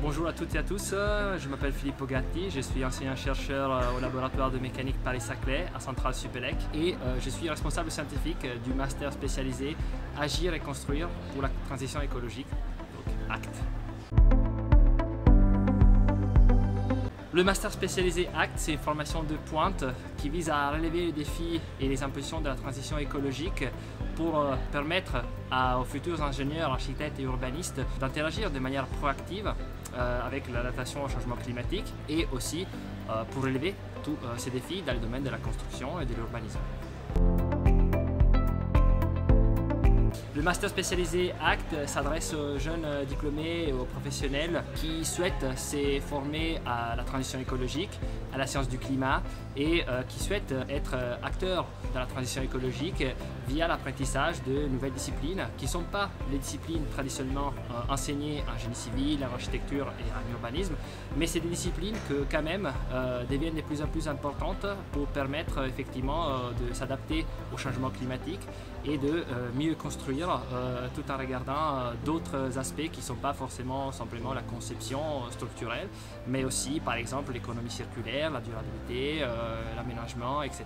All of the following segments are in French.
Bonjour à toutes et à tous, je m'appelle Philippe Pogatti, je suis enseignant-chercheur au laboratoire de mécanique Paris-Saclay à Centrale Supélec et je suis responsable scientifique du master spécialisé Agir et construire pour la transition écologique, donc ACT. Le master spécialisé ACT, c'est une formation de pointe qui vise à relever les défis et les impulsions de la transition écologique pour permettre aux futurs ingénieurs, architectes et urbanistes d'interagir de manière proactive avec l'adaptation au changement climatique et aussi pour relever tous ces défis dans le domaine de la construction et de l'urbanisme. Le master spécialisé ACT s'adresse aux jeunes diplômés et aux professionnels qui souhaitent se former à la transition écologique, à la science du climat et qui souhaitent être acteurs dans la transition écologique via l'apprentissage de nouvelles disciplines qui ne sont pas les disciplines traditionnellement enseignées en génie civil, en architecture et en urbanisme, mais c'est des disciplines que quand même deviennent de plus en plus importantes pour permettre effectivement de s'adapter au changement climatique et de mieux construire tout en regardant d'autres aspects qui ne sont pas forcément simplement la conception structurelle, mais aussi par exemple l'économie circulaire, la durabilité, l'aménagement, etc.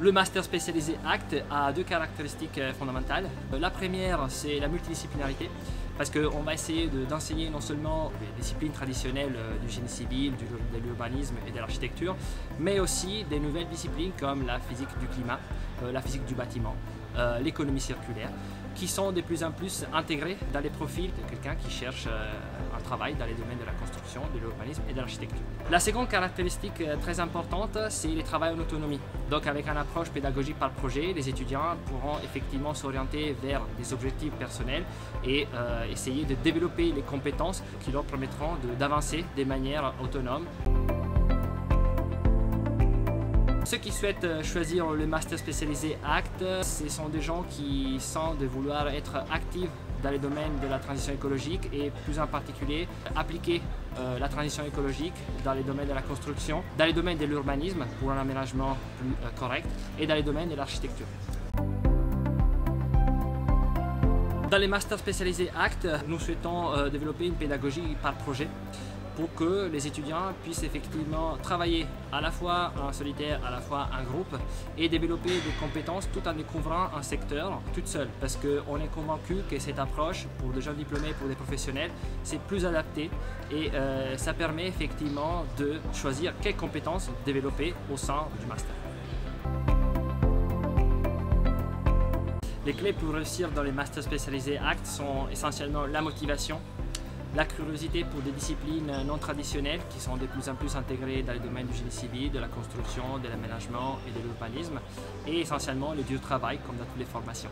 Le master spécialisé ACT a deux caractéristiques fondamentales. La première, c'est la multidisciplinarité, parce qu'on va essayer d'enseigner non seulement les disciplines traditionnelles du génie civil, de l'urbanisme et de l'architecture, mais aussi des nouvelles disciplines comme la physique du climat, la physique du bâtiment, l'économie circulaire, qui sont de plus en plus intégrées dans les profils de quelqu'un qui cherche un travail dans les domaines de la construction, de l'urbanisme et de l'architecture. La seconde caractéristique très importante, c'est le travail en autonomie. Donc avec une approche pédagogique par projet, les étudiants pourront effectivement s'orienter vers des objectifs personnels et essayer de développer les compétences qui leur permettront d'avancer de manière autonome. Ceux qui souhaitent choisir le master spécialisé ACT, ce sont des gens qui sentent de vouloir être actifs dans les domaines de la transition écologique et plus en particulier appliquer la transition écologique dans les domaines de la construction, dans les domaines de l'urbanisme pour un aménagement plus correct et dans les domaines de l'architecture. Dans les masters spécialisés ACT, nous souhaitons développer une pédagogie par projet pour que les étudiants puissent effectivement travailler à la fois en solitaire, à la fois en groupe et développer des compétences tout en découvrant un secteur toute seule. Parce qu'on est convaincu que cette approche, pour des jeunes diplômés, pour des professionnels, c'est plus adapté et ça permet effectivement de choisir quelles compétences développer au sein du master. Les clés pour réussir dans les masters spécialisés ACT sont essentiellement la motivation, la curiosité pour des disciplines non traditionnelles qui sont de plus en plus intégrées dans les domaines du génie civil, de la construction, de l'aménagement et de l'urbanisme, et essentiellement le dur travail comme dans toutes les formations.